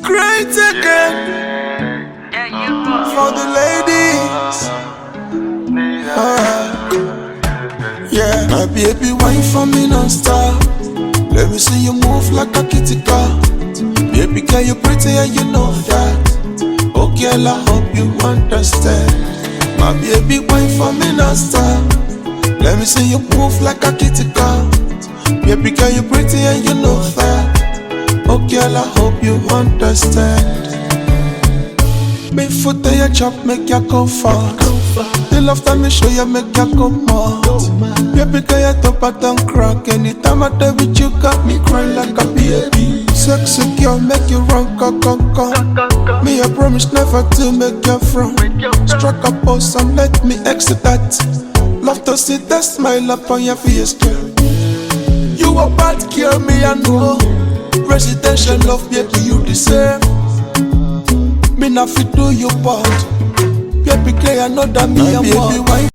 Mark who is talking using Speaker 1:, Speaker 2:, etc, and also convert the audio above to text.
Speaker 1: great again for the ladies. Yeah, my baby, wine for me non-stop. Let me see you move like a kitty cat. Baby girl, you pretty and you know that. Oh girl, I hope you understand. My baby, wine for me non-stop. Let me see you move like a kitty cat. Baby girl, you pretty and you know that. Oh girl, I hope you understand. Me foot to your chop, make you comfort. The love time me show you, make you come out. Baby girl, you top a don't crack. Anytime I die with you, got me crying like a baby. Sexy girl, make you run, come. Me I promise never to make you frown. Strike a pose and let me exit that. Love to see that smile up on your face, girl. You a bad girl, me I know. Residential love, baby, you deserve. Me not fit do your part. Baby girl, I know that me a baby wife.